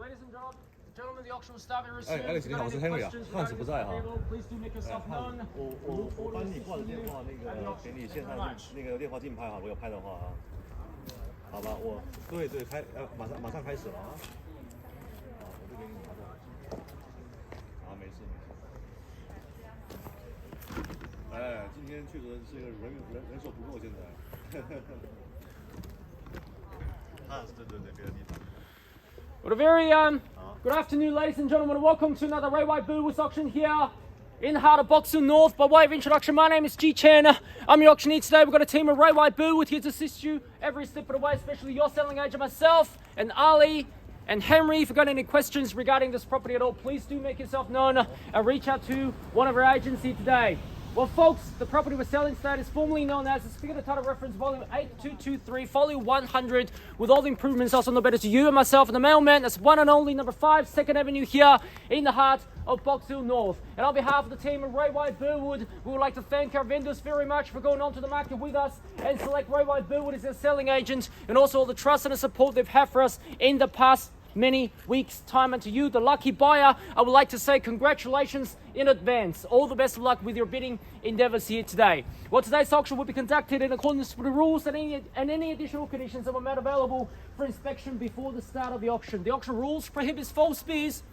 Ladies and gentlemen, the auction will start very soon. Alex， 你好，我是 Henry 啊，汉子不在哈。Please do make yourself known. 我帮你挂的电话，给你线上那个电话竞拍哈，我有拍的话啊，好吧，对马上开始了啊，我就给你拿着，没事。哎，今天确实是一个人手不够现在。对，别的地方。 Well, a very good afternoon, ladies and gentlemen, and welcome to another Ray White Booths auction here in the heart of Boxhill North. By way of introduction, my name is G Chen. I'm your auctioneer today. We've got a team of Ray White Booths here to assist you every step of the way, especially your selling agent, myself, and Ali and Henry. If you've got any questions regarding this property at all, please do make yourself known and reach out to one of our agents here today. Well, folks, the property we're selling today is formally known as the Speaker of Title Reference Volume 8223, Folio 100, with all the improvements also no better to you and myself and the mailman. That's one and only number 5, 2nd Avenue here in the heart of Boxhill North. And on behalf of the team of Ray White Burwood, we would like to thank our vendors very much for going onto the market with us and select Ray White Burwood as their selling agent, and also all the trust and the support they've had for us in the past many weeks' time. And to you, the lucky buyer, I would like to say congratulations in advance. All the best of luck with your bidding endeavors here today. Well, today's auction will be conducted in accordance with the rules and any additional conditions that were made available for inspection before the start of the auction. The auction rules prohibits false bids,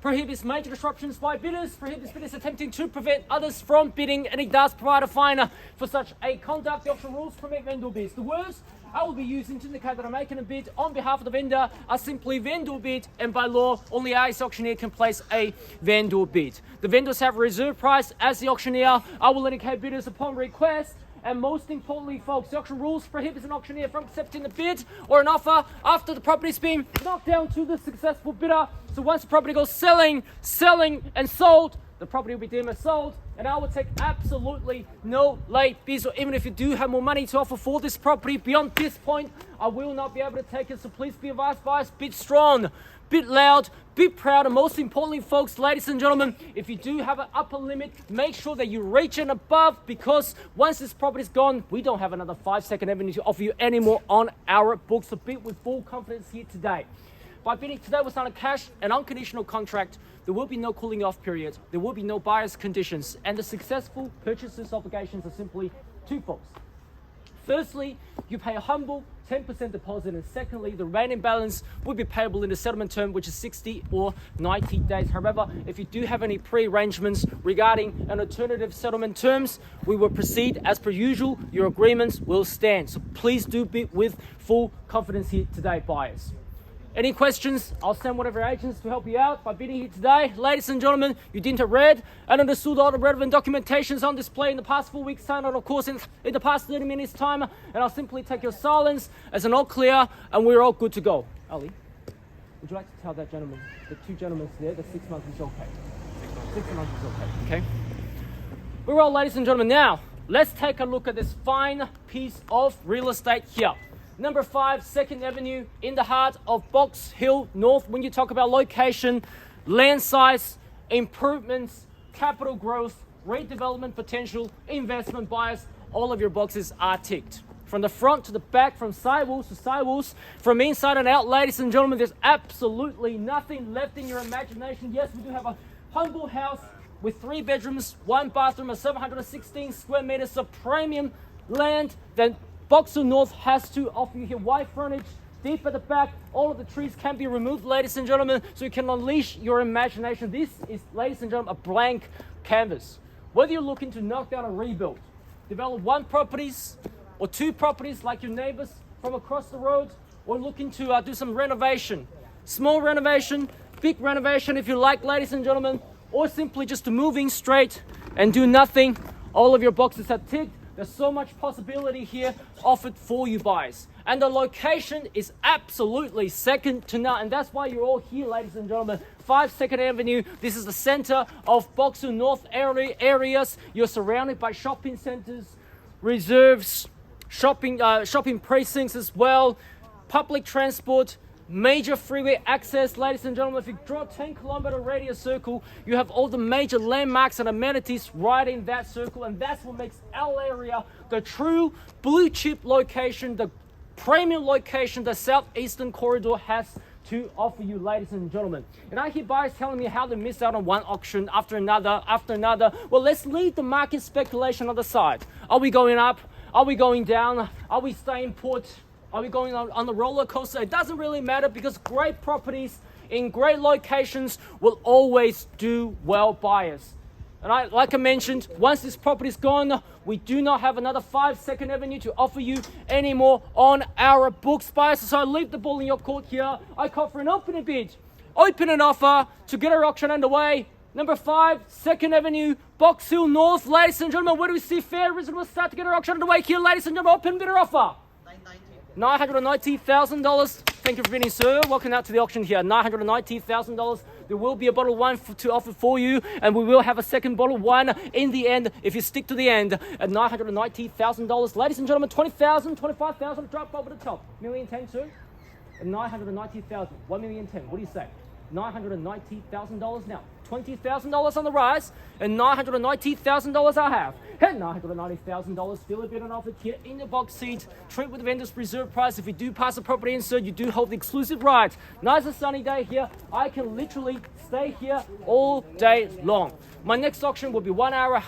prohibits major disruptions by bidders, prohibits bidders attempting to prevent others from bidding, and it does provide a fine for such a conduct. The auction rules permit vendor bids. The words I will be using to indicate that I'm making a bid on behalf of the vendor are simply vendor bid, and by law, only I as auctioneer can place a vendor bid. The vendors have a reserve price. As the auctioneer, I will indicate bidders upon request. And most importantly, folks, the auction rules prohibits an auctioneer from accepting a bid or an offer after the property's been knocked down to the successful bidder. So once the property goes selling, and sold, the property will be deemed as sold, and I will take absolutely no late bids. Or even if you do have more money to offer for this property beyond this point, I will not be able to take it. So please be advised, buyers, bid strong, bit loud, bit proud, and most importantly, folks, ladies and gentlemen, if you do have an upper limit, make sure that you reach and above, because once this property is gone, we don't have another 5 Second Avenue to offer you anymore on our books. So bid with full confidence here today. By bidding today, we're signing cash and unconditional contract. There will be no cooling off period. There will be no buyer's conditions, and the successful purchaser's obligations are simply twofold. Firstly, you pay a humble 10% deposit, and secondly, the remaining balance will be payable in the settlement term, which is 60 or 90 days. However, if you do have any pre-arrangements regarding an alternative settlement terms, we will proceed as per usual. Your agreements will stand. So please do bid with full confidence here today, buyers. Any questions? I'll send one of our agents to help you out by bidding here today. Ladies and gentlemen, you didn't have read and understood all the relevant documentations on display in the past 4 weeks' time, and of course in the past 30 minutes' time, and I'll simply take your silence as an all clear, and we're all good to go. Ali, would you like to tell that gentleman, the two gentlemen there, that 6 months is okay? 6 months is okay, okay? We're all, ladies and gentlemen. Now, let's take a look at this fine piece of real estate here. Number 5, 2nd Avenue in the heart of Boxhill North. When you talk about location, land size, improvements, capital growth, redevelopment potential, investment buyers, all of your boxes are ticked. From the front to the back, from sidewalls to sidewalls, from inside and out, ladies and gentlemen, there's absolutely nothing left in your imagination. Yes, we do have a humble house with 3 bedrooms, 1 bathroom, and 716 square meters of premium land that Boxhill North has to offer you here. Wide frontage, deep at the back. All of the trees can be removed, ladies and gentlemen, so you can unleash your imagination. This is, ladies and gentlemen, a blank canvas. Whether you're looking to knock down and rebuild, develop 1 properties or 2 properties like your neighbors from across the road, or looking to do some renovation, small renovation, big renovation if you like, ladies and gentlemen, or simply just to move in straight and do nothing, all of your boxes are ticked. There's so much possibility here offered for you buyers. And the location is absolutely second to none. And that's why you're all here, ladies and gentlemen. 5 2nd Avenue. This is the center of Boxhill North areas. You're surrounded by shopping centers, reserves, shopping precincts as well, public transport, major freeway access. Ladies and gentlemen, if you draw a 10-kilometer radius circle, you have all the major landmarks and amenities right in that circle, and that's what makes our area the true blue chip location, the premium location the Southeastern Corridor has to offer you, ladies and gentlemen. And I hear buyers telling me how they miss out on one auction after another, after another. Well, let's leave the market speculation on the side. Are we going up? Are we going down? Are we staying put? Are we going on the roller coaster? It doesn't really matter, because great properties in great locations will always do well buyers. And like I mentioned, once this property is gone, we do not have another 5 Second Avenue to offer you anymore on our books, buyers. So I leave the ball in your court here. I call for an open bid, open an offer to get our auction underway. Number 5, 2nd Avenue, Boxhill North. Ladies and gentlemen, where do we see fair, reasonable start to get our auction underway here? Ladies and gentlemen, open bidder offer. $990,000. Thank you for bidding, sir. Welcome out to the auction here. $990,000. There will be a bottle of wine to offer for you, and we will have a second bottle of wine in the end if you stick to the end at $990,000. Ladies and gentlemen, $20,000, $25,000, drop over the top. $1,010,000, sir. And $990,000. $1,010,000. What do you say? $990,000 now. $20,000 on the rise, and $990,000 I have. And $990,000 still a bit on offer here in the box seat. Treat with the vendor's reserve price. If you do pass the property in, sir, you do hold the exclusive right. Nice and sunny day here. I can literally stay here all day long. My next auction will be 1 hour.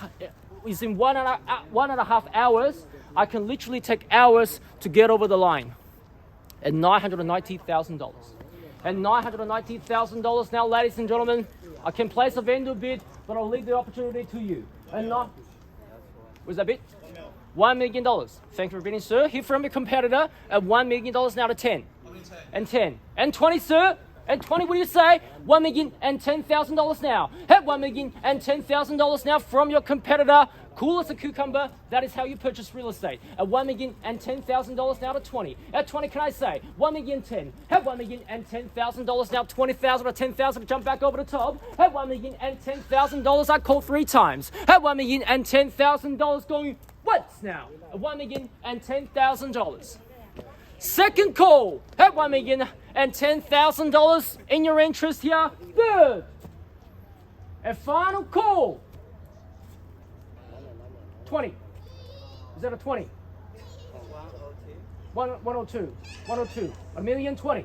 Is in 1.5 hours. I can literally take hours to get over the line. At $990,000. And $990,000 now, ladies and gentlemen. I can place a vendor bid, but I'll leave the opportunity to you. And was that bid? $1 million. Thank you for bidding, sir. Here from your competitor at $1 million now to 10. And 10. And 20, sir. And 20, what do you say? $1,010,000 now. At $1,010,000 now from your competitor. Cool as a cucumber. That is how you purchase real estate. At $1,010,000 now to 20. At 20, can I say $1,010,000? At $1,010,000 now, 20,000 or 10,000 to jump back over the top. At $1,010,000, I call 3 times. At $1,010,000 going once now. At $1,010,000. Second call at $1,010,000 in your interest here. Third and final call. 20. Is that a 20? 102. 102. $1,020,000.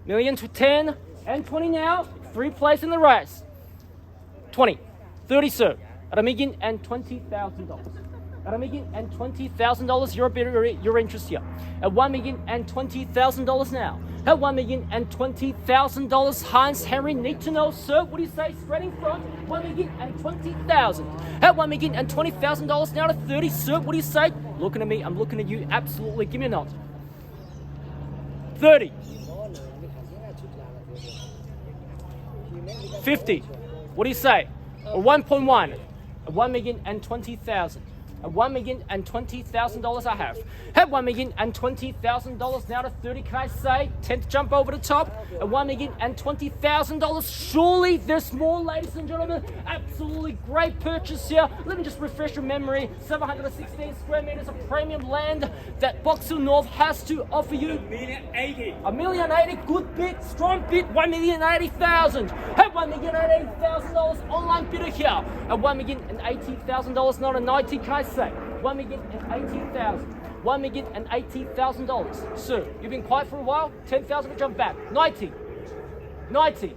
$1,010,000 and 20 now. 3 place in the race. 20. 30, sir. At $1,020,000. At $1,020,000, your interest here. At $1,020,000 now. At $1,020,000, Hans Henry need to know, sir. What do you say? Straight in front. $1,020,000. At $1,020,000 now to 30, sir. What do you say? Looking at me. I'm looking at you. Absolutely. Give me a nod. 30. 50. What do you say? Or 1.1. At $1,020,000. At $1,020,000 I have. At $1,020,000 now to 30, can I say? 10 to jump over the top. At $1,020,000. Surely there's more, ladies and gentlemen. Absolutely great purchase here. Let me just refresh your memory. 716 square meters of premium land that Boxhill North has to offer you. $1,080,000. $1,080,000. Good bid, strong bid. $1,080,000. At $1,080,000 online bidder here. At $1,080,000, not a 90, can I say? $1,080,000. $1,080,000. Sir, you've been quiet for a while. 10,000 to jump back. 90. 90.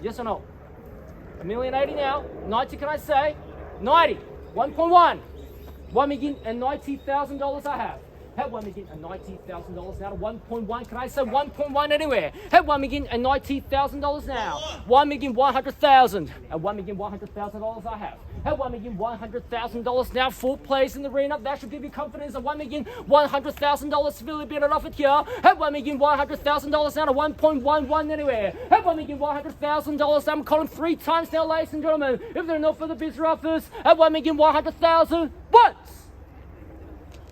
Yes or no? $1,080,000 now. 90, can I say? 90. 1.1. $1,090,000 I have. At $1,090,000 now to 1.1. Can I say 1.1 anywhere? At $1,090,000 now. $1,100,000. At $1,100,000 I have. At $1,100,000 now, 4 players in the arena. That should give you confidence. At $1,100,000 severely bid it offered here. At $1,100,000 now to 1.11 anywhere. At $1,100,000, I'm calling 3 times now, ladies and gentlemen. If there are no further bids or offers, at $1,100,000 once.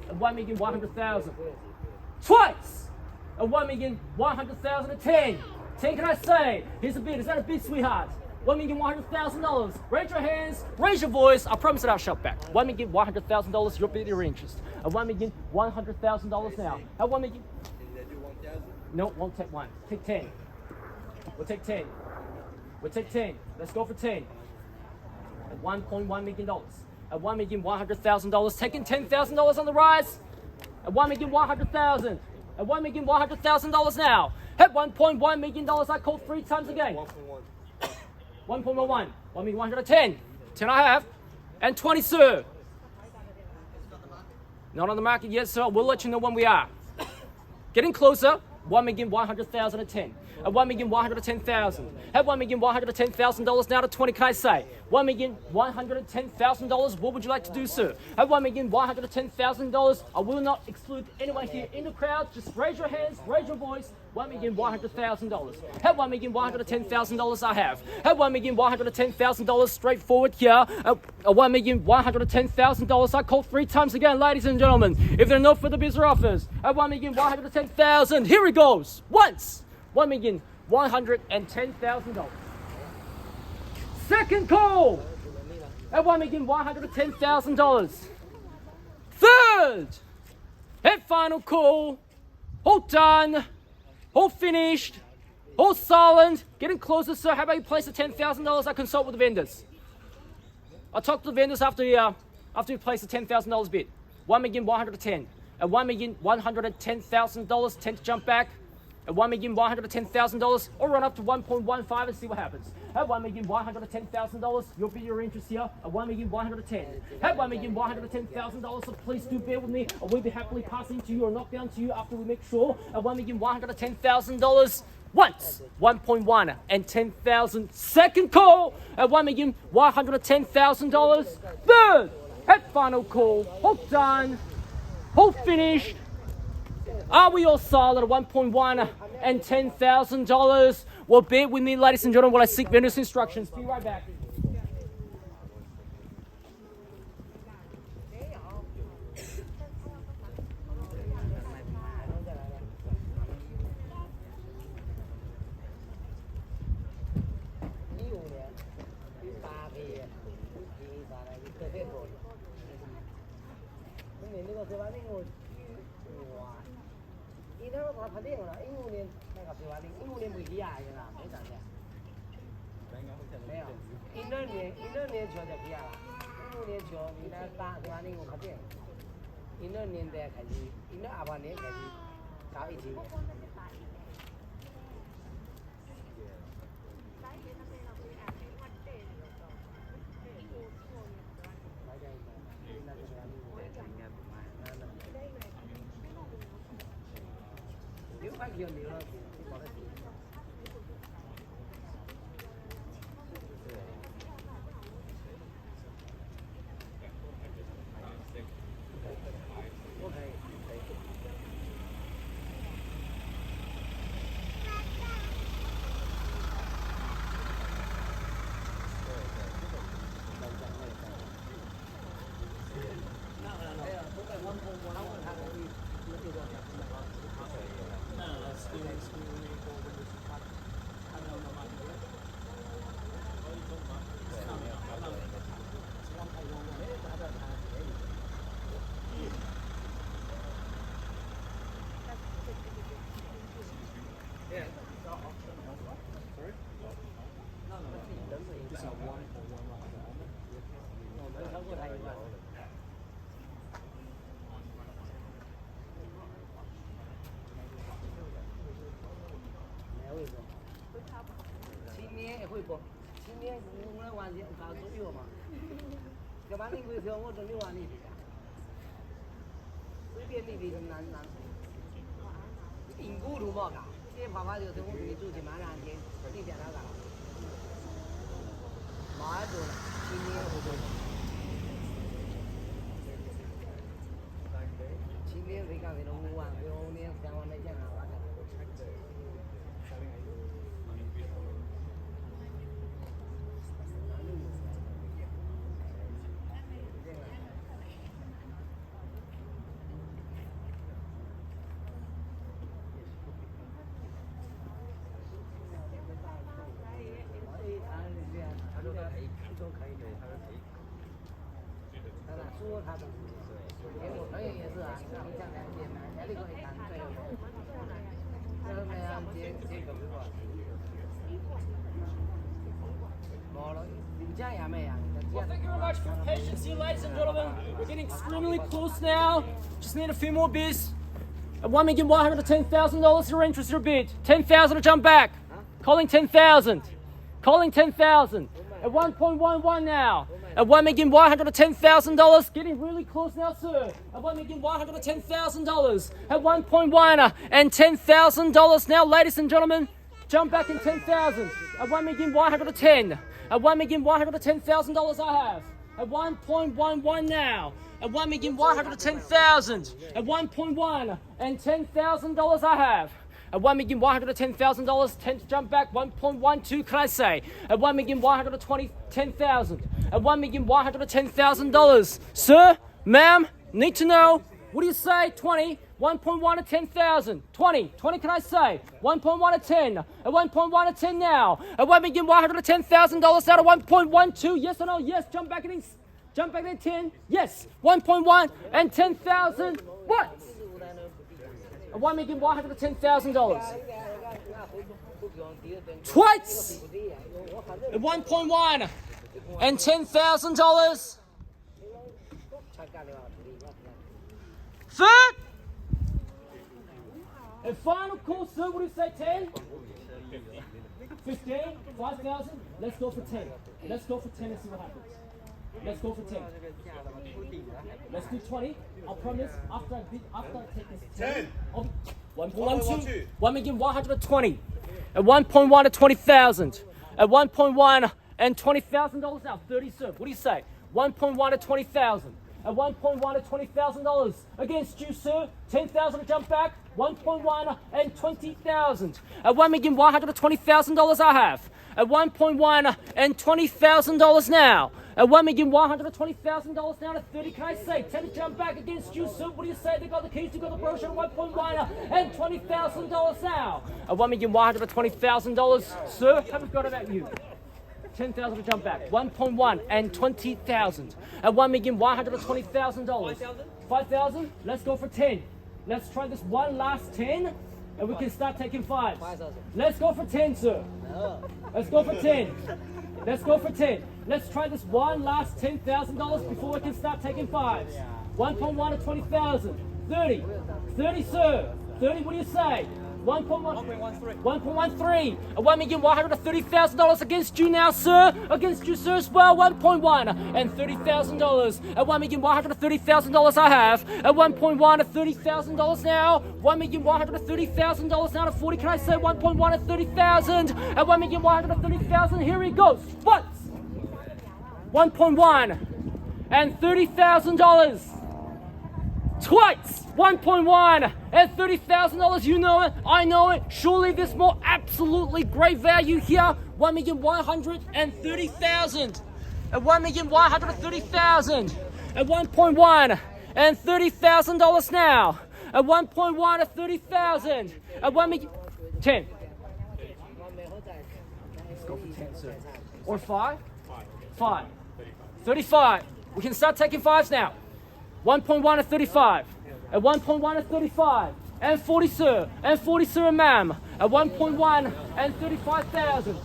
At $1,100,000 twice. At $1,100,000 at 10. 10, can I say? Here's a bid. Is that a bid, sweetheart? $1,100,000. Raise your hands, raise your voice. I promise that I'll shout back. $1,100,000, your bid, your interest. At $1,100,000 now. At $1 million. No, won't take 1. Take 10. We'll take 10. We'll take 10. Let's go for 10. At $1.1 million. At $1,100,000. Taking $10,000 on the rise. At $1,100,000. At $1,100,000 now. At $1.1 million, I call 3 times again. 1.1. 1.11, 1,110, 10 I have, and 20, sir. Not on the market yet, sir. We'll let you know when we are. Getting closer, 1,100,010. At 1,110,000. At $1,110,000 now to 20, can I say? $1,110,000, what would you like to do, sir? At $1,110,000, I will not exclude anyone here in the crowd. Just raise your hands, raise your voice. $1,100,000. At $1,110,000 I have. At $1,110,000 straightforward here. At $1,110,000 I call 3 times again, ladies and gentlemen. If there are no further bids or offers, at $1,110,000, here it goes. Once, $1,110,000. Second call at $1,110,000. Third and final call. All done. All finished. All silent. Getting closer, sir. How about you place the $10,000? I consult with the vendors. I talk to the vendors after you place the $10,000 bid. $1,110,000. At $1,110,000, 10 to jump back. At $1,110,000, or run up to 1.15 and see what happens. At $1,110,000, you'll be your interest here. At $1,110,000. At $1,110,000, so please do bear with me. I will be happily passing to you or knock down to you after we make sure. At $1,110,000, once, 1.1 and 10,000. Second call at $1,110,000. Third and final call. All done. All finished. Are we all solid at 1.1 and $10,000? Well, bear with me, ladies and gentlemen, while I seek vendor's instructions. Be right back. Well, thank you very much for your patience here, ladies and gentlemen. We're getting extremely close now. Just need a few more bids. At $1,110,000, your interest, your bid. 10,000 to jump back. Calling 10,000. Calling 10,000. At 1.11 now. At $1,110,000. Getting really close now, sir. At $1,110,000. At 1.1 and $10,000 now, ladies and gentlemen. Jump back in 10,000. At $1,110,000. At $1,110,000 I have. At 1.11 now. At $1,110,000. At 1.1 and $10,000 I have. At $1,110,000, 10 to jump back, 1.12 can I say? At $1,110,000. At $1,110,000. Sir, ma'am, need to know, what do you say? 20, 1.1 to 10,000. 20 can I say? 1.1 to 10. At 1.1 to 10 now. At $1,110,000 out of 1.12. Yes or no? Yes, jump back in 10. Yes, 1.1 and 10,000. What? At $1,110,000. Twice. At 1.1 and $10,000. Third. And final call, sir. What do you say? 10? 15? 5,000? Let's go for 10. Let's go for 10 and see what happens. Let's go for 10. Let's do 20. I'll promise after I take this 10. 1.12. 1,120,000. At 1.1 to 20,000. At 1.1 and $20,000 now. 30 serve. What do you say? 1.1 to 20,000. At 1.1 to $20,000 against you, sir. 10,000 to jump back. 1.1 and 20,000. At $1,120,000 I have. At 1.1 and $20,000 now. At $1,120,000 now to 30. Can I say 10 to jump back against you, sir? What do you say? They got the keys. You got the brochure. 1.1 and $20,000 now. At $1,120,000, sir. Haven't forgot about you. 10,000 to jump back. 1.1 and 20,000. At $1,120,000. 5,000. Let's go for 10. Let's try this one last 10, and we can start taking fives. Let's go for 10, sir. Let's go for 10. Let's go for 10. Let's try this one last $10,000 before we can start taking fives. 1.1 to 20,000. 30. 30, sir. 30, what do you say? 1.13. At $1,130,000 against you now, sir. Against you, sir, as well. 1.1 and $30,000. At $1,130,000 I have. At 1.1 to $30,000 now. $1,130,000 now to 40. Can I say 1.1 to 30,000? At $1,130,000. Here he goes. What? 1.1 and $30,000. Twice. 1.1 and $30,000. You know it. I know it. Surely there's more absolutely great value here. 1,130,000. At 1,130,000. At 1.1 and $30,000 now. At 1.1 to 30,000. At 1 million. 10. Let's go for 10, sir. Or 5? 5. 35. We can start taking fives now. 1.1 to 35. At 1.1 to 35. And 40, sir. And 40, sir, ma'am. At 1.1 and 35,000.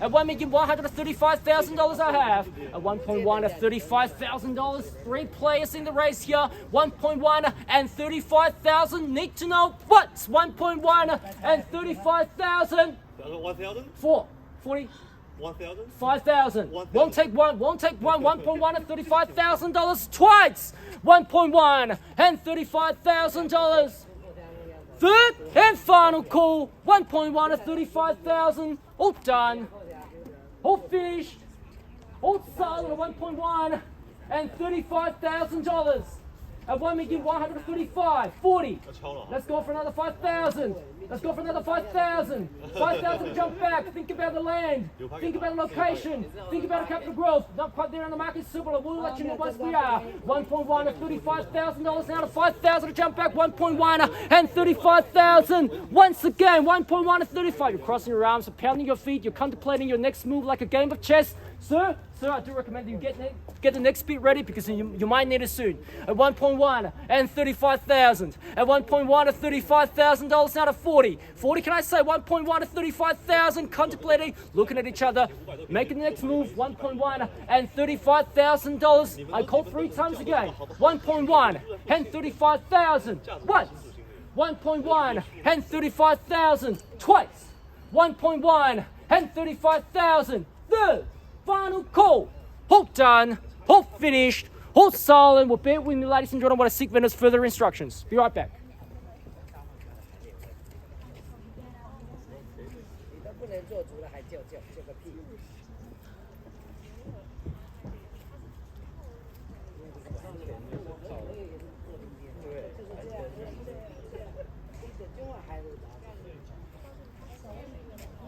At $1,135,000 I have. At 1.1 to $35,000. 3 players in the race here. 1.1 and 35,000. Need to know what's 1.1 and 35,000. 1,000? 4. 40. 1,000? 5,000. Won't take one. 1.1 and $35,000 twice. 1.1 and $35,000. Third and final call. 1.1 to 35,000. All done. All finished. All sold at 1.1 and $35,000. At 1,135,000. 40. Let's go for another 5,000. Let's go for another 5,000. 5,000 to jump back. Think about the land. Think about the location. Think about the capital growth. Not quite there on the market, super. We'll let you know once we are. 1.1 to $35,000 now to 5,000 to jump back. 1.1 and $35,000. Once again, 1.1 to 35. You're crossing your arms, you're pounding your feet. You're contemplating your next move like a game of chess. Sir, I do recommend that you get the next beat ready because you might need it soon. At 1.1 and $35,000. At 1.1 to $35,000 now to 40. 40, can I say 1.1 to $35,000? Contemplating, looking at each other, making the next move. 1.1 and $35,000. I called 3 times again. 1.1 and $35,000. What? 1.1 and 35,000 twice. 1.1 and 35,000. Third, final call. All done, all finished, all silent. We'll bear with me, ladies and gentlemen, while I seek vendors further instructions. Be right back. 你都不能做足了，还叫个屁！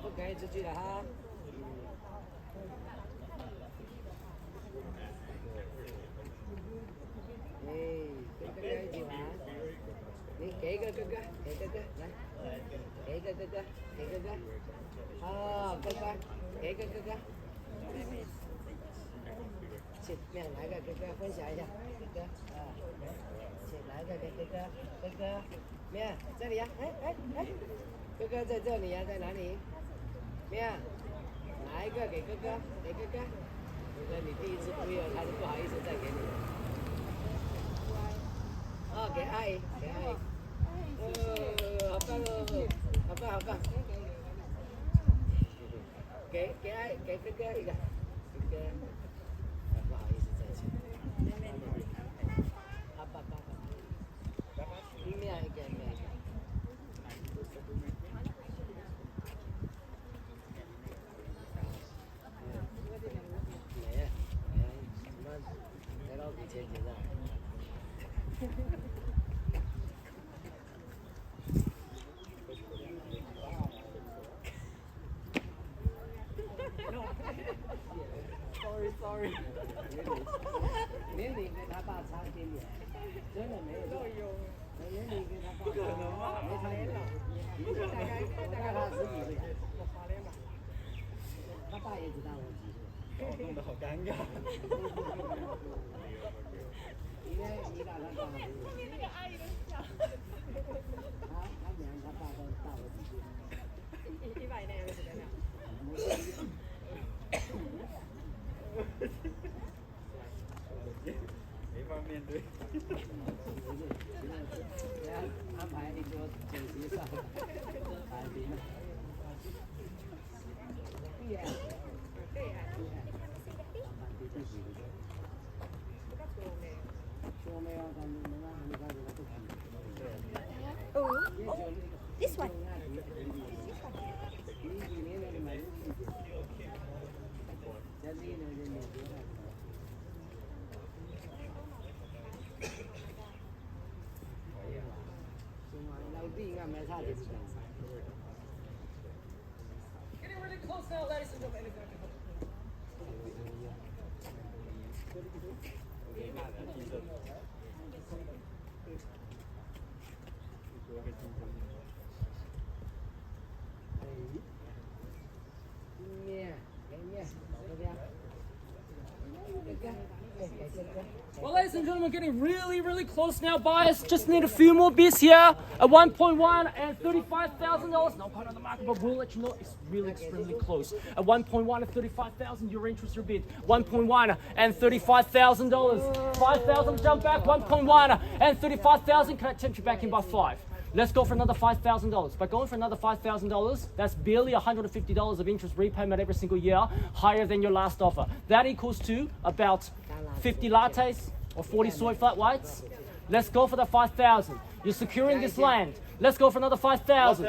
不可以出去了哈。哎，跟哥哥一起玩。你给一个哥哥，给哥哥来，给一个哥哥，给哥哥。哦，哥哥，给一个哥哥。去，面来个哥哥，分享一下，哥哥啊，去来个给哥哥，哥哥，面这里呀，哎，哥哥在这里呀，在哪里？面，拿一个给哥哥，给哥哥。哥哥，你第一次不要，他就不好意思再给你。哦，给阿姨，给阿姨。好棒哦，好棒好棒。给哥哥一个，哥哥，不好意思再见。好棒棒，一面一个面。没，什么？来到给钱结账。Sorry， 年龄跟他爸差一点点，真的没有。年龄跟他爸，不可能吗？没差多少，大概他10几岁。他爸也只大我几岁。弄得好尴尬。你打他爸爸。你那个阿姨都小。他娘他爸都大我几岁。100年的时间了。没法面对。安排一桌酒席上，海滨。Oh, this one. Getting really close now, ladies and gentlemen. Well, ladies and gentlemen, getting really close now, buyers. Just need a few more bids here. At 1.1 and $35,000. Not quite on the market, but we'll let you know it's really extremely close. At 1.1 and $35,000, your interest, your bid. 1.1 and $35,000. 5,000 jump back. 1.1 and $35,000. Can I tempt you back in by 5? Let's go for another $5,000. By going for another $5,000, that's barely $150 of interest repayment every single year, higher than your last offer. That equals to about 50 lattes or 40 soy flat whites. Let's go for the 5,000. You're securing this land. Let's go for another 5,000.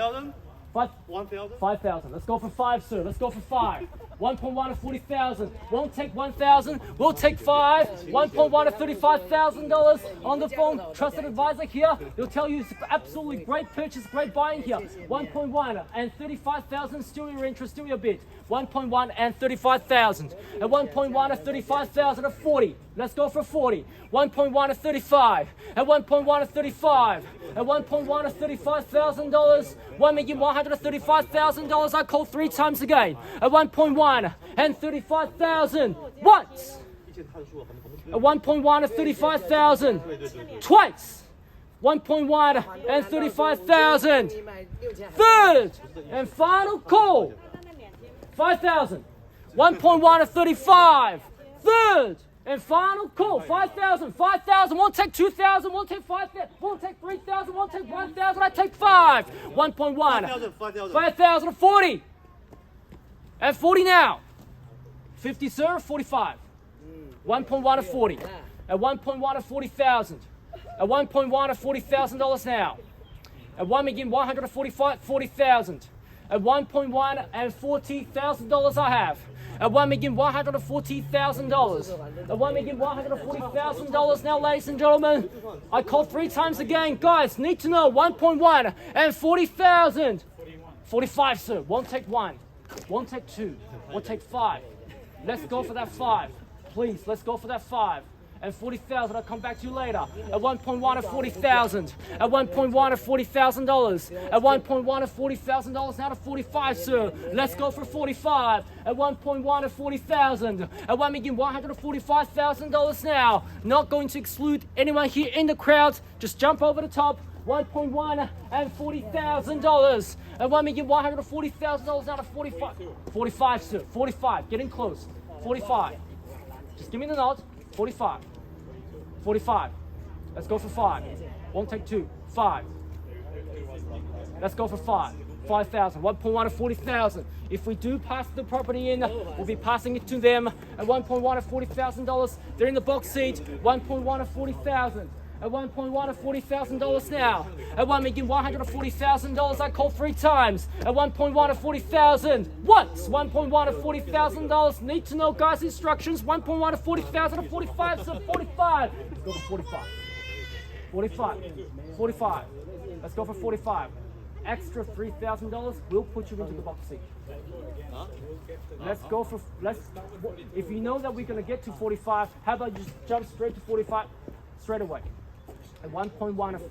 5,000. Let's go for 5, sir. Let's go for 5. 1.1 of 40,000. Won't take 1,000. We'll take 5. 1.1 of $35,000 on the phone. Trusted advisor here. He'll tell you it's absolutely great purchase, great buying here. 1.1 and 35,000. Still your interest, still your bid. 1.1 and 35,000. At 1.1 of 35,000 of 40. Let's go for 40. 1.1 of 35. At 1.1 of 35. At 1.1 of $35,000. $1,135,000. I call 3 times again. At 1.1 and 35,000 once. At 1.1 of 35,000 twice. 1.1 and 35,000. Third and final call. 5,000. 1.1 of 35. Third And final call, 5,000, 5,000, won't take 2,000, won't take 5,000, won't take 3,000, won't take 1,000, I take 5. 1.1. 5,000 and 40. And 40 now. 50, sir, 45. 1.1 of 40. At 1.1 of 40,000. At 1.1 of $40,000 now. At 1 million 40,000. At 1.1 and $40,000 I have. At $1,140,000. At $1,140,000 now, ladies and gentlemen. I call 3 times again. Guys, need to know 1.1 and 40,000. 45, sir. Won't take 1. Won't take 2. Won't take 5. Let's go for that 5. Please, let's go for that 5. And 40,000, I'll come back to you later. At 1.1 of 40,000. At 1.1 of $40,000. At 1.1 of $40,000 now to 45, sir. Let's go for 45. At 1.1 of 40,000. At $1,145,000 now. Not going to exclude anyone here in the crowd. Just jump over the top. 1.1 and $40,000. At $1,140,000 now to 45. 45, sir. 45. Getting close. 45. Just give me the nod. 45. 45. Let's go for 5. Won't take 2. 5. Let's go for 5. 5,000. 1.1 of 40,000. If we do pass the property in, we'll be passing it to them at 1.1 of $40,000. They're in the box seat. 1.1 of 40,000. At 1.1 of $40,000 now. At $1,140,000, I call 3 times. At 1.1 of 40,000. Once. 1.1 of $40,000. Need to know, guys, instructions. 1.1 of 40,000 of 45. So 45. Let's go for 45. 45. 45. Let's go for 45. Extra $3,000 will put you into the box seat. Let's go for. If you know that we're going to get to 45, how about you just jump straight to 45 straight away? At 1.1 of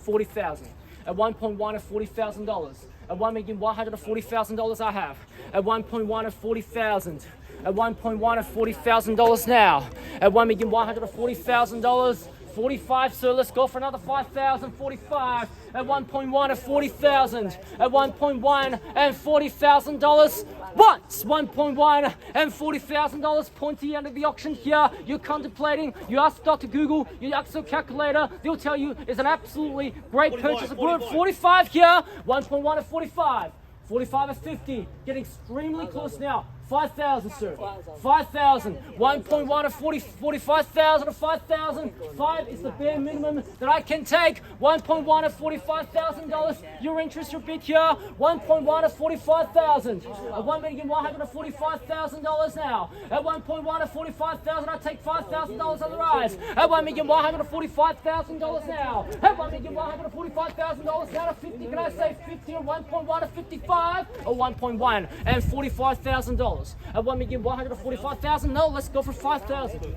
40,000. At 1.1 of $40,000. At $1,140,000 I have. At 1.1 of 40,000. At 1.1 of $40,000 now. At $1,140,000. 45, so let's go for another 5,000. 45. At 1.1 of 40,000. At 1.1 and $40,000. Once. 1.1 and $40,000. Point to the end of the auction here. You're contemplating. You ask Dr. Google. You ask your calculator. They'll tell you it's an absolutely great purchase. 45 here. 1.1 of 45. 45 of 50. Getting extremely close now. 5,000, sir. 5,000. 1.1 of 45,000 of 5,000. 5 is the bare minimum that I can take. 1.1 of $45,000. Your interest, your bid here. 1.1 of 45,000. At $1,145,000 now. At 1.1 of 45,000, I take $5,000 on the rise. At $1,145,000 now. At $1,145,000 now to 50. Can I say 50 or 1.1 of 55 or 1.1 and $45,000? At $1,145,000. No, let's go for 5,000.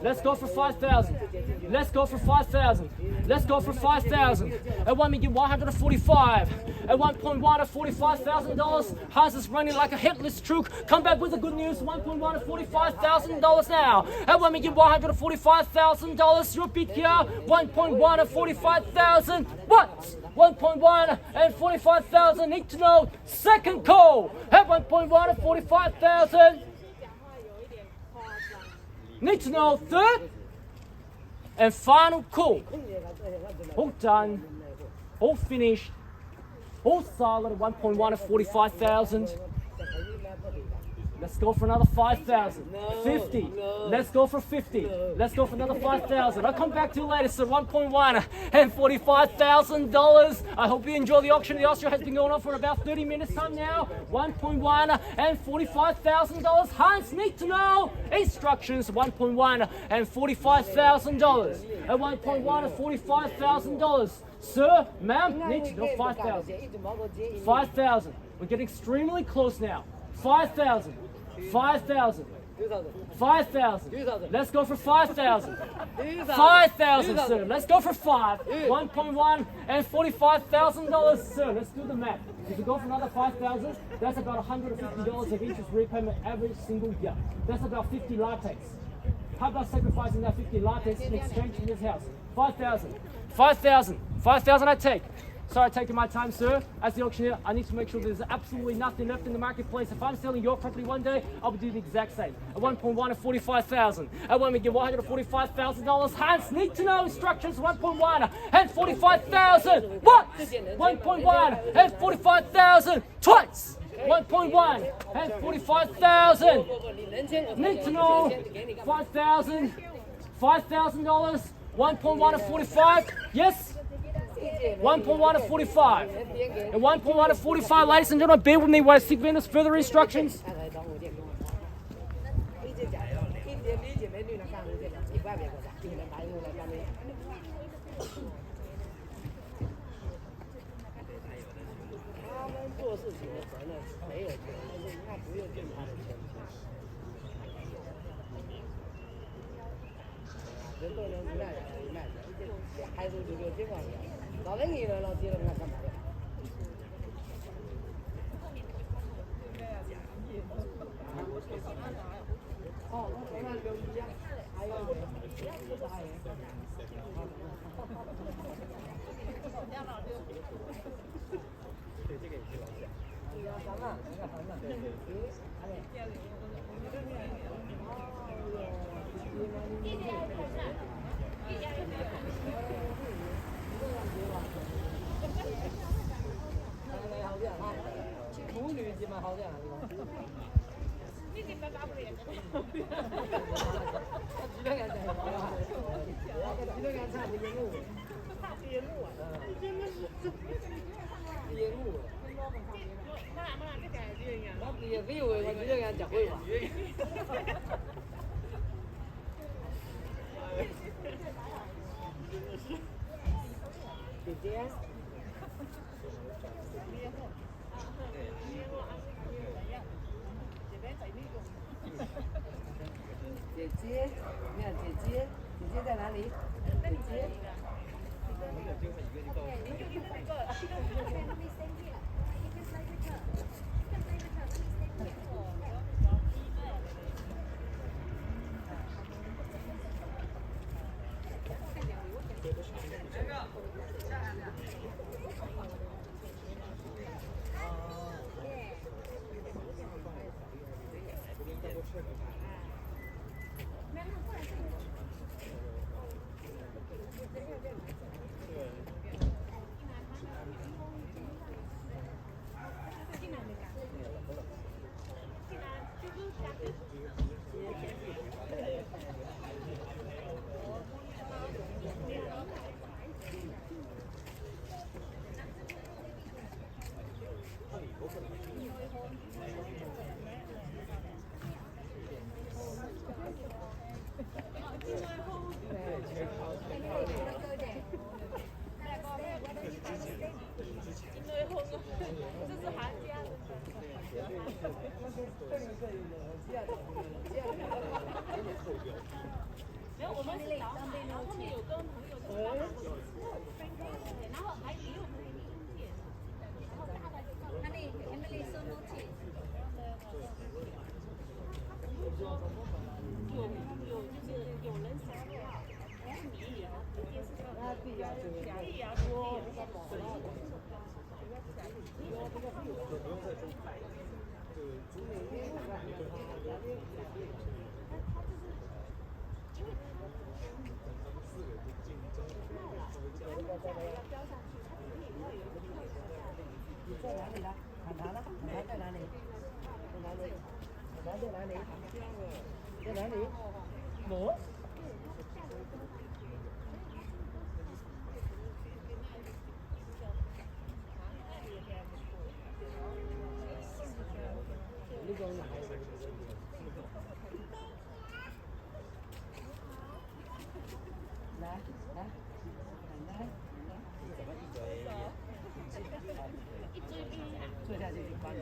Let's go for 5,000. Let's go for 5,000. Let's go for 5,000. At $1,145,000. At 1.1 of $45,000. Hans is running like a headless truck. Come back with the good news. 1.1 of $45,000 now. At $1,145,000. Your bid here. 1.1 of $45,000. What? 1.1 and $45,000. Need to know. Second call. At 1.1 of $45,000. Need to know. Third and final call. All done. All finished. All solid at 1.1 of $45,000. Let's go for another 5,000. 50. Let's go for 50. Let's go for another 5,000. I'll come back to you later, so 1.1 and $45,000. I hope you enjoy the auction. The auction has been going on for about 30 minutes time now. 1.1 and $45,000. Hans, need to know instructions. 1.1 and $45,000. At 1.1 and $45,000. Sir, ma'am, need to know 5,000. 5,000. We're getting extremely close now. 5,000. 5,000. 5,000. Let's go for 5,000. 5,000, sir. Let's go for 5. 1.1 and $45,000, sir. Let's do the math. If you go for another 5,000, that's about $150 of interest repayment every single year. That's about 50 lattes. How about sacrificing that 50 lattes in exchange for this house? 5,000. 5,000. 5,000 I take. Sorry, taking my time, sir. As the auctioneer, I need to make sure there's absolutely nothing left in the marketplace. If I'm selling your property one day, I'll be doing the exact same. At 1.1 at 45,000. At when we get $145,000. Hans need to know instructions. 1.1 and 45,000. What? 1.1 and 45,000. Twice. 1.1 and 45,000. Need to know 5,000. $5,000. 1.1 and 45. Yes. 1.1 and 45. And 1.1 and 45, ladies and gentlemen, bear with me while I seek vendors further instructions.姐姐，你看姐姐，姐姐在哪里？姐姐。在哪里了？喊他了，喊他在哪里？在哪里？喊他在哪里？在哪里？我。你讲哪里？来来来。坐下去就关了。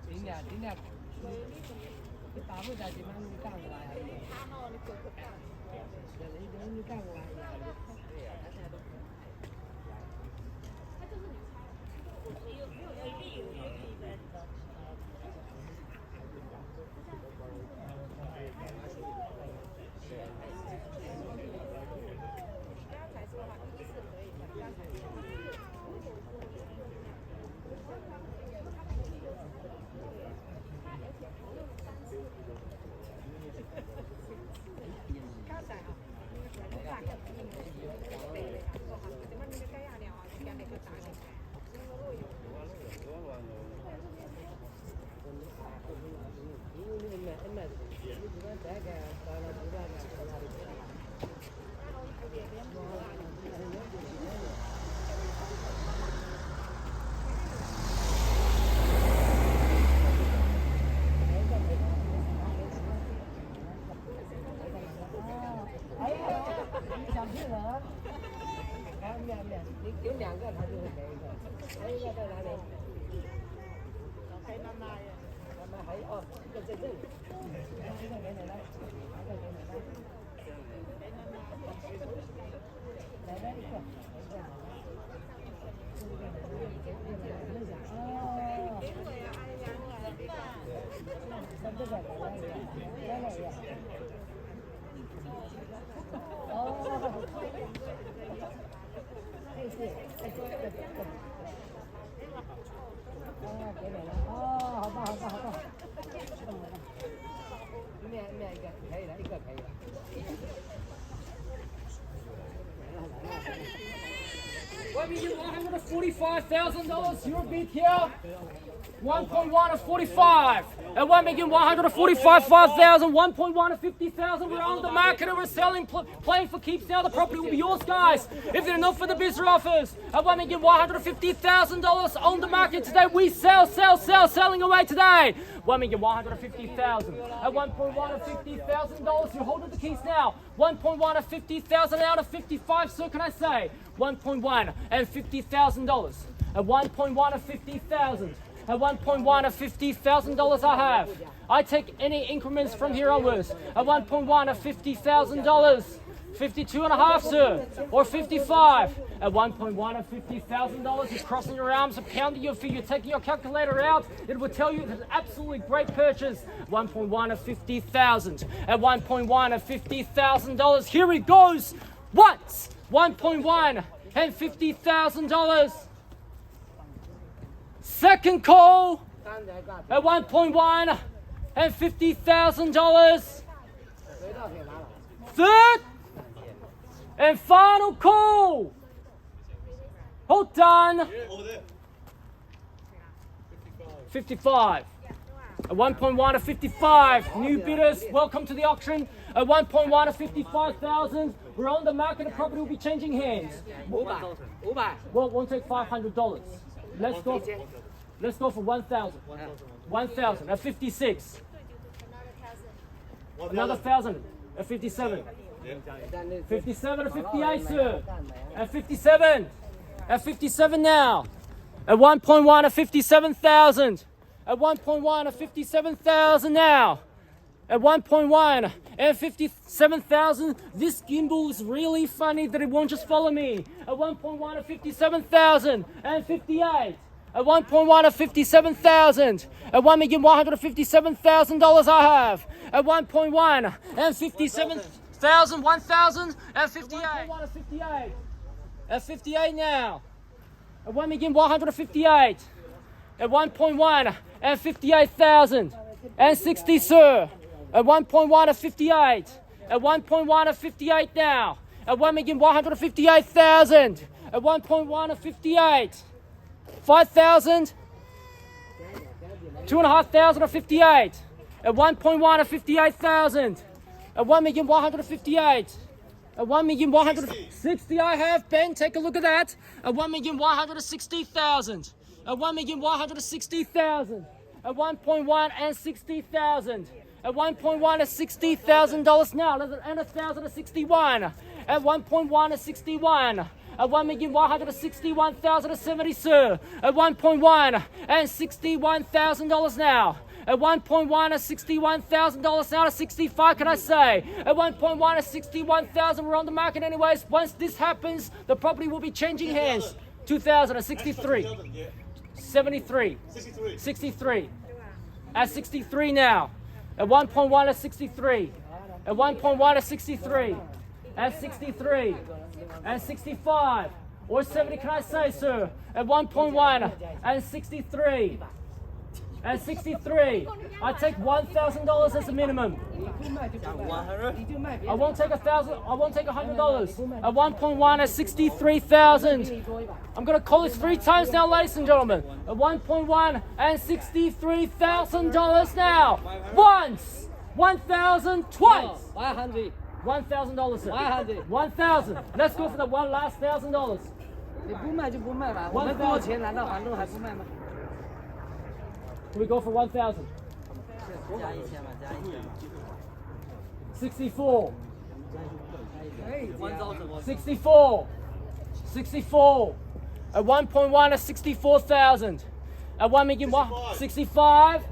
真的，你爸母在这边你干过来？你干过来？你给2个，他就会给1个。还有一个在哪里？妈妈还有哦，一个在这里。一个给奶奶，一个给奶奶。奶奶一个，好棒，面一个可以了，一个可以了。$1,145,000. Your bid here. 1.1 of 45. At $1,145,000. 1.1 of 50,000. We're on the market and we're selling, playing for keeps now. The property will be yours, guys. If they're not for the business offers. At $1,150,000 on the market today. We selling away today. $1,150,000. At 1.1 of $50,000. You're holding the keys now. 1.1 of 50,000 out of 55. So can I say 1.1 and $50,000. At 1.1 of 50,000. At 1.1 of $50,000 I have. I take any increments from here onwards. At 1.1 of $50,000. 52.5, sir, or 55. At 1.1 of $50,000, you're crossing your arms, pounding your feet, you're taking your calculator out. It will tell you it's an absolutely great purchase. 1.1 of 50,000. At 1.1 of $50,000, here it goes. Once, 1.1 and $50,000. Second call at 1.1 and $50,000. Third and final call. All done. 55. At 1.1 of 55. New bidders, welcome to the auction. At 1.1 of 55,000. We're on the market. The property will be changing hands. Well, won't take $500. Let's go for 1,000. 1,000 at 56. Another 1,000 at 57. 57 at 58, sir. At 57. At 57 now. At 1.1 at 57,000. At 1.1 at 57,000 now. At 1.1 and 57,000. This gimbal is really funny that it won't just follow me. At 1.1 at 57,000 and 58. At 1.1 at 57,000. At $1,157,000 I have. At 1.1 and 57,000. 1,000 and 58. 1.1 at 58. At 58 now. At 1,158. At 1.1 and 58,000 and 60, sir. At 1.1 at 58. At 1.1 at 58 now. At 1,158,000. At 1.1 at 58. 5,000. 2,500 at 58. At 1.1 at 58,000. At 1,158. At 1,160 I have. Ben, take a look at that. At 1,160,000. At 1,160,000. At 1.1 and 60,000. At 1.1 at $60,000 now. And 1,000 at 61. At 1.1 at 61. At 1,161,000 at 70, sir. At 1.1 and $61,000 now. At 1.1 at $61,000 now to 65, can I say? At 1.1 at 61,000, we're on the market anyways. Once this happens, the property will be changing hands. 2,000 at 63. 73. 63. At 63 now. At 1.1 at 63. At 1.1 at 63. At 63. At 65. Or 70, can I say, sir? At 1.1 and 63. At 63, I take $1,000 as a minimum. I won't take $1,000. I won't take $100. At 1.1 at 63,000. I'm gonna call this 3 times now, ladies and gentlemen. At 1.1 and $63,000 now. Once, 1,000, twice. $1,000, sir. 1,000. Let's go for the one last $1,000. 你不卖就不卖吧，我们多钱难道房东还不卖吗？ Can we go for 1,000? 64. 64. 64. At 1.1 at 64,000. At 1 million, 65.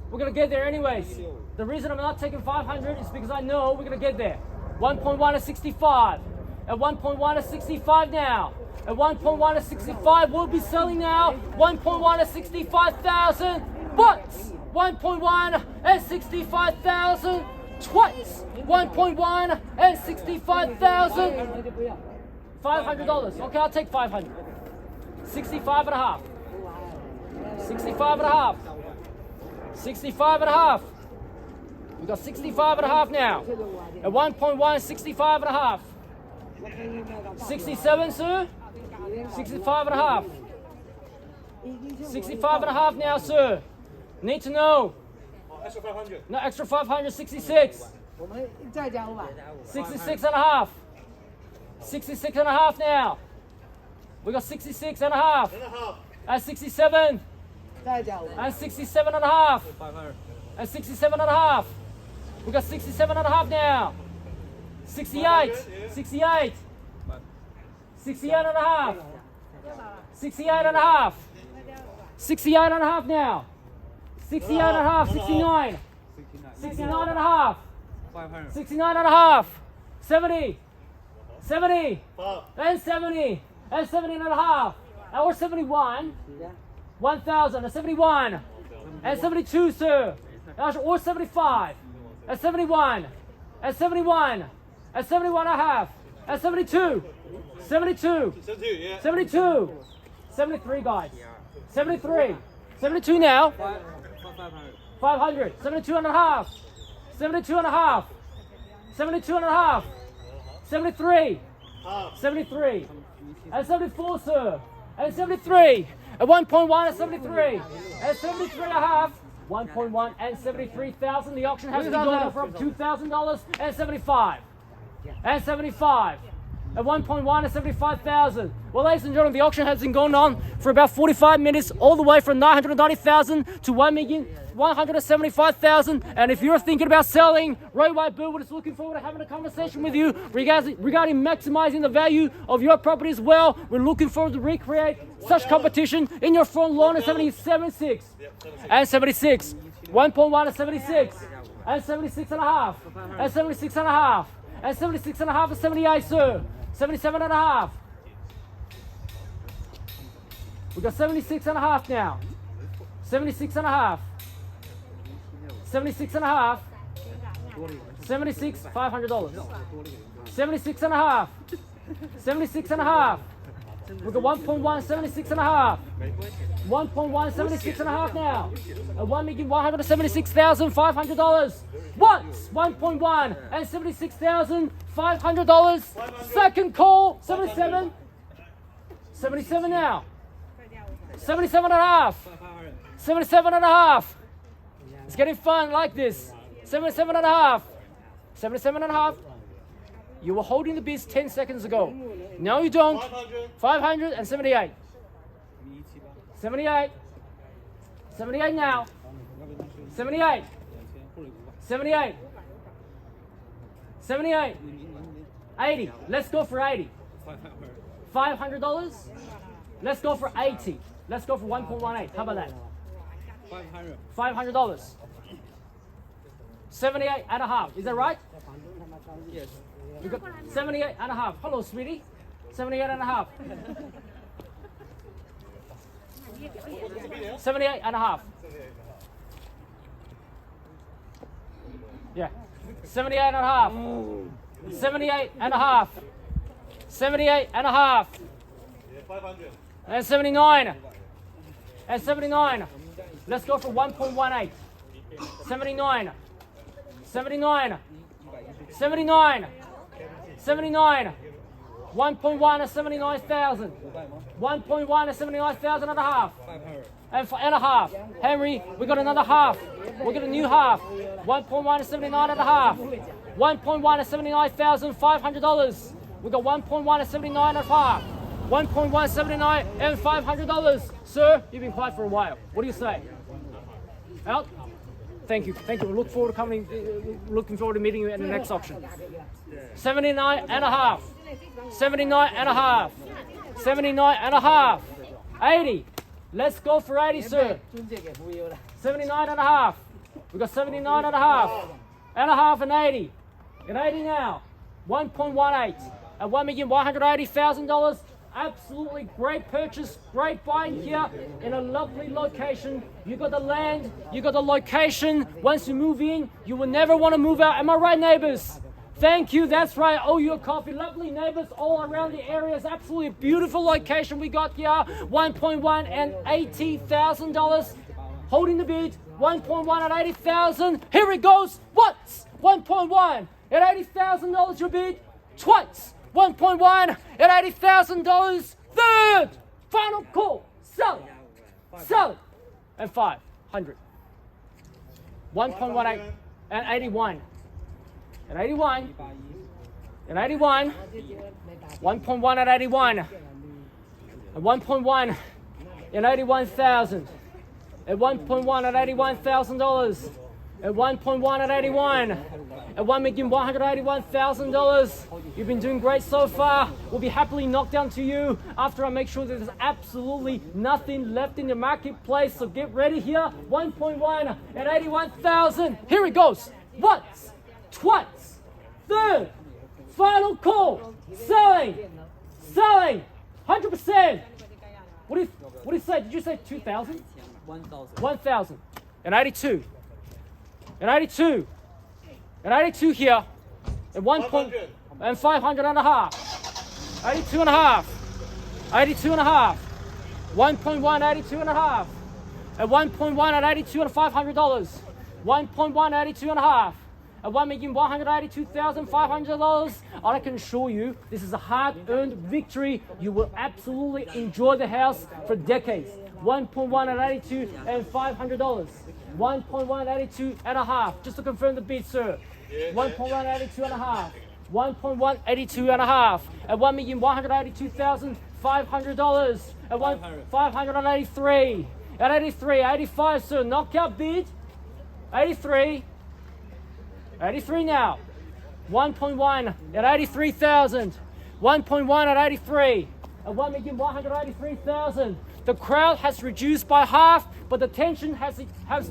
We're gonna get there anyways. The reason I'm not taking 500 is because I know we're gonna get there. 1.1 at 65. At 1.1 at 65 now. At 1.1 at 65, we'll be selling now. 1.1 at 65,000. But 1.1 at 65,000 twice. 1.1 at 65,000. $500. Okay, I'll take 500. 65 and a half. 65 and a half. 65 and a half. We got 65 and a half now. At 1.1, 65 and a half. 67, sir? 65 and a half. 65 and a half now, sir. Need to know. Extra 500. No, extra 500, 66. 66 and a half. 66 and a half now. We got 66 and a half. And 67. And 67 and a half. And 67 and a half. We got 67 and a half now. 68. 68. 68 and a half. 68 and a half. 68 and a half now. 68 and a half. 69. 69 and a half. 69 and a half. 70. 70. And 70. And 70 and a half. Or 71. 1,000. And 71. And 72, sir. Or 75. And 71. And 71. And 71 and a half. And 72. 72. 72. 73, guys. 73. 72 now. 500. 72 and a half. 72 and a half. 72 and a half. 73. 73. And 74, sir. And 73. At 1.1 and 73. And 73 and a half. 1.1 and 73,000. The auction has been going for up $2,000 and 75. And 75. At 1.1 and 75,000. Well, ladies and gentlemen, the auction has been going on for about 45 minutes, all the way from 990,000 to 1,175,000. And if you're thinking about selling, Ray White Boo is looking forward to having a conversation with you regarding maximizing the value of your property as well. We're looking forward to recreate such competition in your front lawn at 76 and 76. 1.1 and 76 and 76 and a half and 76 and a half and 76 and a half and 78, sir. 77 and a half. We got 76 and a half now. 76 and a half. 76 and a half. 76, $500. 76 and a half. 76 and a half. We got 1.1, 76 and a half. 1.1, 76 and a half now. At $1,176,500. Once, 1.1 and $76,500. Second call, 77. 77 now. 77 and a half. 77 and a half. It's getting fun like this. 77 and a half. 77 and a half. You were holding the biz 10 seconds ago. No, you don't. 578. 78. 78 now. 78. 78. 78. 80. Let's go for 80. $500. Let's go for 80. Let's go for 1.18. How about that? $500. 78 and a half. Is that right? Yes. You got 78 and a half. Hello, sweetie. 78 and a half. 78 and a half. Yeah. 78 and a half. 78 and a half. 78 and a half. 500. And 79. And 79. Let's go for 1.18. 79. 79. 79. 79. 1.1 and 79,000. 1.1 and 79,000 and a half. And a half. Henry, we got another half. We got a new half. 1.1 and 79 and a half. 1.1 and $79,500. We got 1.1 and 79 and a half. 1.1, 79 and $500. Sir, you've been quiet for a while. What do you say? Out? Thank you. Thank you. We look forward to looking forward to meeting you at the next auction. 79 and a half. 79 and a half. 79 and a half. 80. Let's go for 80, sir. 79 and a half. We got 79 and a half. And a half and 80. And 80 now. 1.18. At $1,180,000. Absolutely great purchase, great buying here in a lovely location. You got the land, you got the location. Once you move in, you will never want to move out. Am I right, neighbors? Thank you, that's right. Oh, your coffee. Lovely neighbors all around the area. It's absolutely a beautiful location we got here. 1.1 and $80,000. Holding the bid. 1.1 at 80,000. Here it goes. Once. 1.1 at $80,000 your bid. Twice. 1.1 at $80,000. Third. Final call. Sell it. Sell it. And 500. 1.18 and 81. And 81. And 81. 1.1 at 81. And 1.1 and 81,000. At 1.1 at $81,000. At 1.1 at 81. At $1,181,000. You've been doing great so far. We'll be happily knocked down to you after I make sure that there's absolutely nothing left in the marketplace. So get ready here. 1.1 at 81,000. Here it goes. Once, twice, third, final call. Selling, selling, 100%. What do you say? Did you say 2,000? 1,000. 1,000. And 82. And 82. And 82 here. And 1 point. And 500 and a half. 82 and a half. 82 and a half. 1.1, 82 and a half. At 1.1 at 82 and $500. 1.1, 82 and a half. At $1,182,500. I can assure you, this is a hard-earned victory. You will absolutely enjoy the house for decades. 1.1 at 82 and $500. 1.1 at 82 and a half. Just to confirm the bid, sir. 1.1 at 82 and a half. 1.1 82 and a half. At $1,182,500. At 583. At 83, 85, sir. Knockout bid. 83. 83 now. 1.1 at 83,000. 1.1 at 83. At 1,183,000. The crowd has reduced by half, but the tension has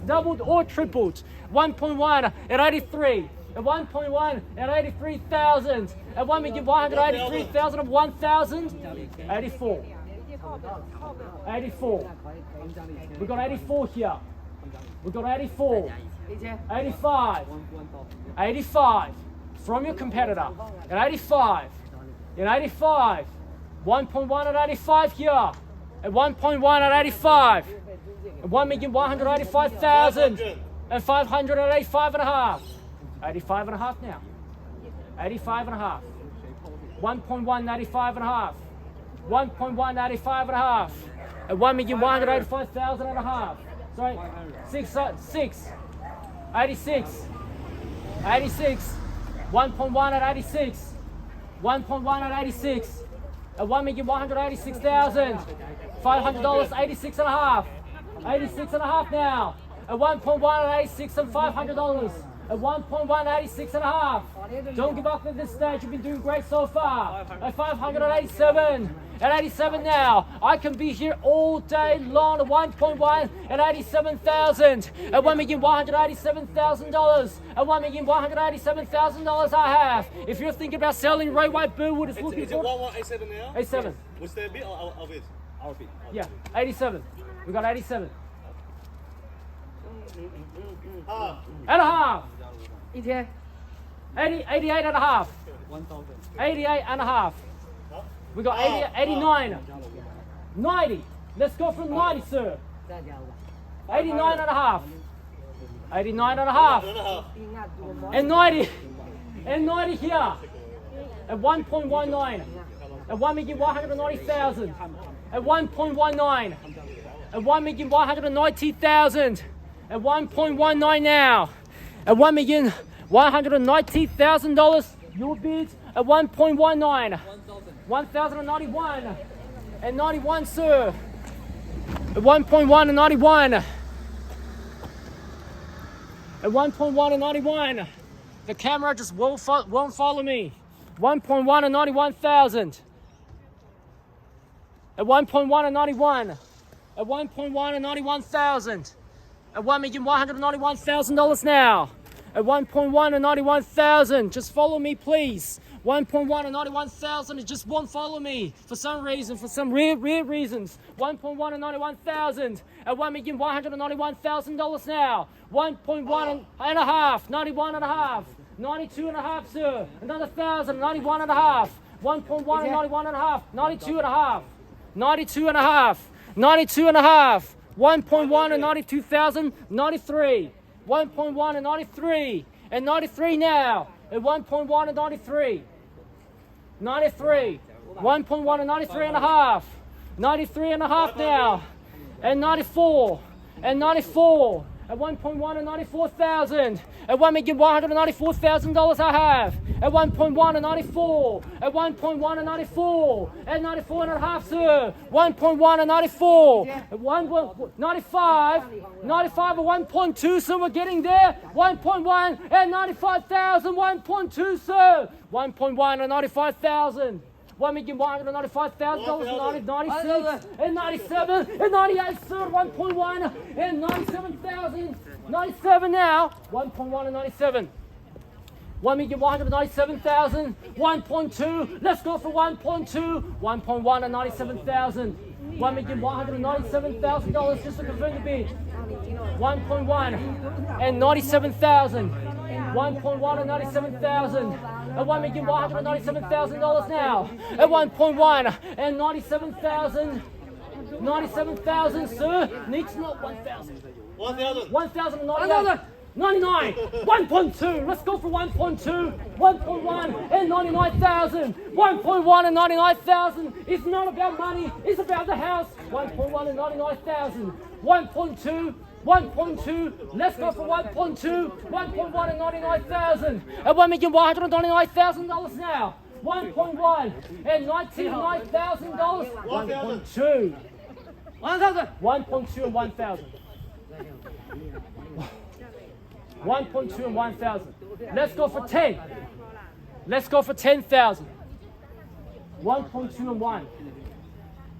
doubled or tripled. 1.1 at 83. At 1.1 at 83,000. At 1,183,000 of 1,000. 84. 84. We got 84 here. We got 84. 85. 85 from your competitor. At 85. At 85. 1.1 at 85 here. At 1.1 at 85. At 1,185,000. And 500 at 85 and a half. 85 and a half now. 85 and a half. 1.1 85 and a half. 1.1 85 and a half. At 1,185,000 and a half. Sorry. 6. 86. 86. 1.1 at 86. 1.1 at 86. At $1,186,000. $500, 86 and a half. 86 and a half now. At 1.1 at 86 and $500. At 1.1 at 86 and a half. Don't give up at this stage. You've been doing great so far. At 587. At 87 now. I can be here all day long. At 1.1 at 87,000. At $1,187,000. At $1,187,000 I have. If you're thinking about selling, Ray White Burwood is looking for 1,187 now. 87. What's the bid or our bid? Our bid. Yeah, 87. We got 87. And a half. 88 and a half. 88 and a half. We got 89. 90. Let's go from 90, sir. 89 and a half. 89 and a half. And 90. And 90 here. At 1.19. At 1,190,000. At 1.19. At 1,190,000. At 1.19 now. At $1,190,000. Your bid at 1.19. 1,091. And 91, sir. At 1.1 and 91. At 1.1 and 91. The camera just won't follow me. 1.1 and 91,000. At 1.1 and 91. At 1.1 and 91,000. At $1,191,000 now. At 1.1 and 91,000. Just follow me, please. 1.1 and 91,000. It just won't follow me for some reason, for some weird reasons. 1.1 and 91,000. At $1,191,000 now. 1.1 and a half. 91 and a half. 92 and a half, sir. Another 1,000. 91 and a half. 1.1 and 91 and a half. 92 and a half. 92 and a half. 92 and a half. 1.1 and 92,000. 93. 1.1 and 93. And 93 now. At 1.1 and 93. 93. 1.1 and 93 and a half. 93 and a half now. And 94. And 94. At 1.1 and 94,000. At $1,194,000 I have. At 1.1 and 94. At 1.1 and 94. At 94 and a half, sir. 1.1 and 94. At 95. 95 at 1.2, so we're getting there. 1.1 and 95,000. 1.2, sir. 1.1 and 95,000. $1,195,000, 96 and 97 and 98, sir. 1.1 and 97,000. 97 now. 1.1 and 97. 1,197,000. 1.2. Let's go for 1.2. 1.1 and 97,000. $1,197,000 just to confirm the bid. 1.1 and 97,000. 1.1 and 97,000. At $1,197,000 now. At 1.1 and 97,000. 97,000, sir. Needs not 1,000. 1,000. 1,099. 99. 1.2. Let's go for 1.2. 1.1 and 99,000. 1.1 and 99,000. It's not about money. It's about the house. 1.1 and 99,000. 1.2. 1.2, let's go for 1.2, 1.1 and 99,000. At $1,199,000 now. 1.1 and $99,000. 1.2. 1,000. 1.2 and 1,000. 1.2 and 1,000. Let's go for 10. Let's go for 10,000. 1.2 and 1.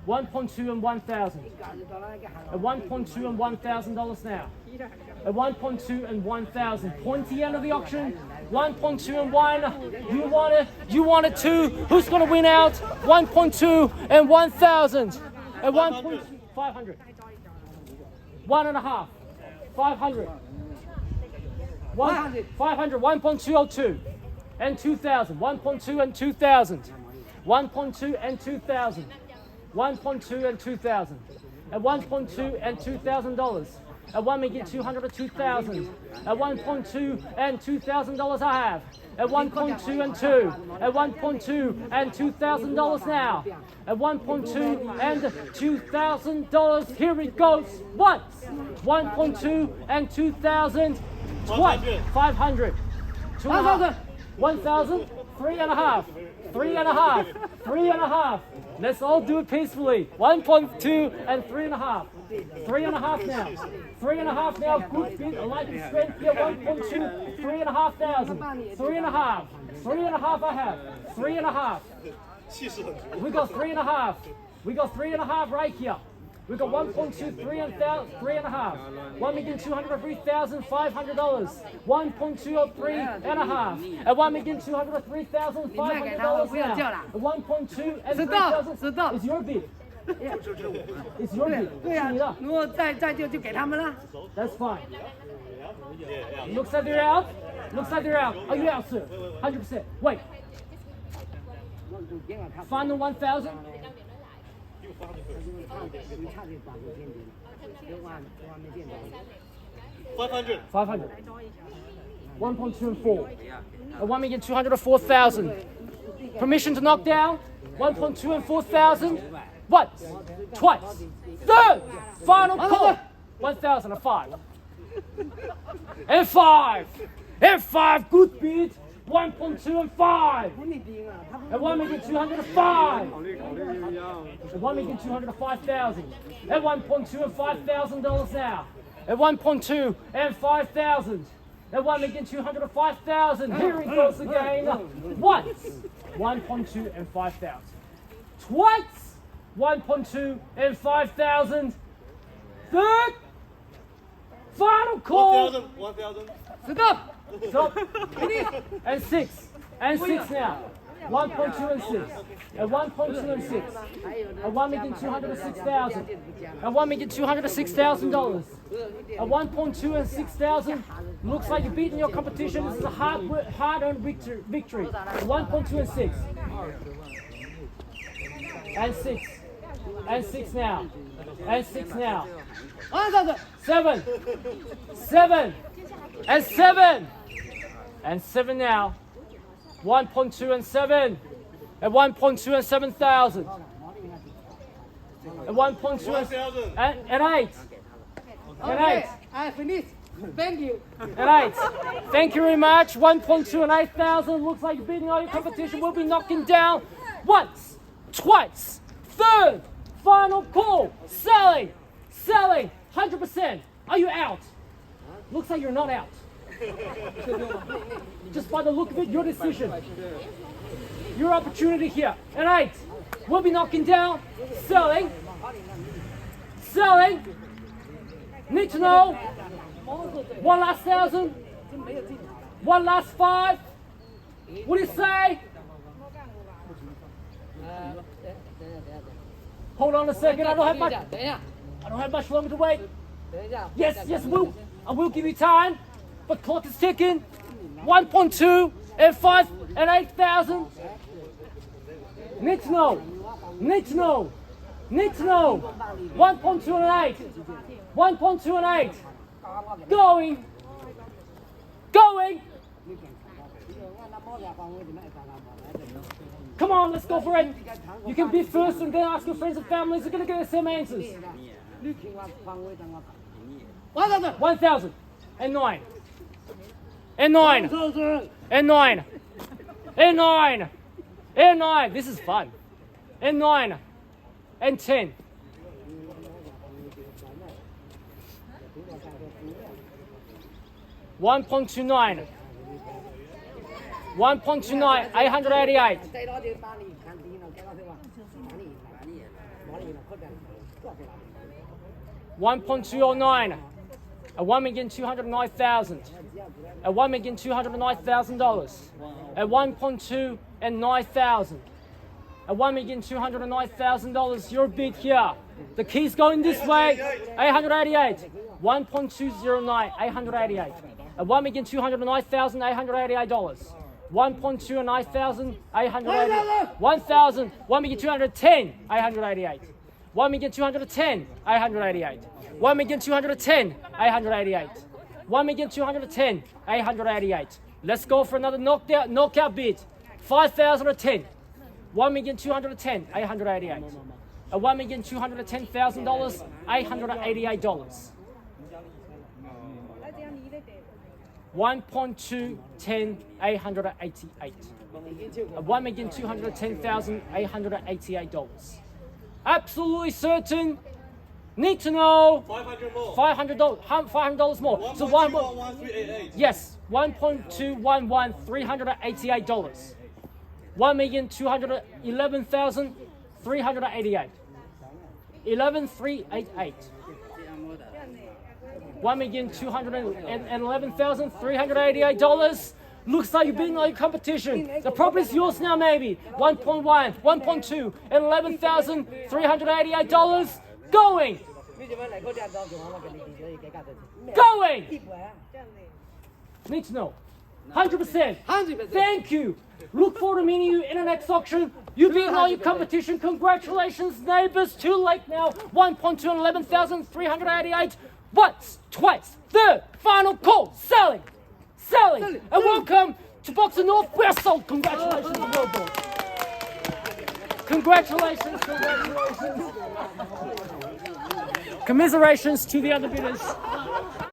1.2 and 1,000. At 1.2 and $1,000 now. At 1.2 and 1,000. Pointy end of the auction. 1.2 and 1. You want it? You want it too? Who's going to win out? 1.2 and 1,000. At 1.2, 500. 1.5. 500. 500. 1.202 and 2,000. 1.2 and 2,000. 1.2 and 2,000. 1.2 and 2,000. At 1.2 and $2,000. At $1,202,000. At 1.2 and $2,000 I have. At 1.2 and 2. At 1.2 and $2,000 now. At 1.2 and $2,000. Here it goes. Once. 1.2 and 2,000. Twice. 500. 2,000. 1,000. 3.5. 3.5. 3.5. Let's all do it peacefully. 1.2 and 3.5. 3.5 now. 3.5 now. Good bid. I like the strength here. 1.2. 3,500. 3.5. 3.5 I have. 3.5. We got 3.5. We got 3.5 right here. We got 1.2, 3.5. $1,203,500. 1.203.5. At $1,203,500 now. At 1.2 and 3,000. It's your bid. It's your bid. 对呀，如果再就给他们了。 That's fine. Looks like they're out. Looks like they're out. Are you out, sir? 100%. Wait. Final 1,000. 500. 500. 1.2 and 4. At 1,204,000. Permission to knock down. 1.2 and 4,000. Once. Twice. Third. Final call. 1,000 and 5. And 5. And 5. Good bid. 1.2 and 5. At 1,205,000. At 1,205,000. At 1.2 and $5,000 now. At 1.2 and 5,000. At 1,205,000. Here it goes again. Once. 1.2 and 5,000. Twice. 1.2 and 5,000. Third, final call. 1,000. Stop. Stop. And 6. And 6 now. 1.2 and 6. At 1.2 and 6. At $1,206,000. At $1,206,000. At 1.2 and 6,000. Looks like you're beating your competition. This is a hard-earned victory. At 1.2 and 6. And 6. And 6 now. And 6 now. 7. 7. And 7. And 7 now. 1.2 and 7. At 1.2 and 7,000. At 1.2 and 8. And 8. I finished. Thank you. And 8. Thank you very much. 1.2 and 8,000. Looks like you're beating all your competition. We'll be knocking down once, twice, third, final call. Selling. Selling. 100%. Are you out? Looks like you're not out. Just by the look of it, your decision. Your opportunity here. And 8. We'll be knocking down. Selling. Selling. Need to know. One last 1,000. One last 5. What do you say? Hold on a second. I don't have much longer to wait. Yes, I will give you time. But clock is ticking. 1.2 and 5 and 8,000. Need to know. Need to know. Need to know. 1.2 and 8. 1.2 and 8. Going. Going. Come on, let's go for it. You can bid first and then ask your friends and families. They're going to get the same answers. 1,000 and 9. And 9. And 9. And 9. And 9. This is fun. And 9. And 10. 1.29. 1.29. 888. 1.209. At $1,209,000. At $1,209,000. At 1.2 and 9,000. At $1,209,000. Your bid here. The key's going this way. 888. 1.209. 888. At $1,209,888. 1.2 and 9,000. 888. 1,000. 1,210. 888. 1,210. 888. 1,210. 888. 1,210. 888. Let's go for another knockout bid. 5,000 or 10. 1,210. 888. At $1,210,000. $888. 1.2, 10, 888. At $1,210,888. Absolutely certain. Need to know. $500. $500 more. So yes, 1.211, $388. 1,211,388. 11,388. 1,211,388. Looks like you're beating all your competition. The property's yours now, maybe. 1.1, 1.2, and $11,388. Going. Going. Need to know. 100%. 100%. Thank you. Look forward to meeting you in the next auction. You've beaten all your competition. Congratulations, neighbors. Too late now. 1.2 and 11,388. Once, twice, third, final call. Selling. Selling. And welcome to Boxhill North. We're sold. Congratulations, well done. Congratulations. Congratulations. Commiserations to the other bidders.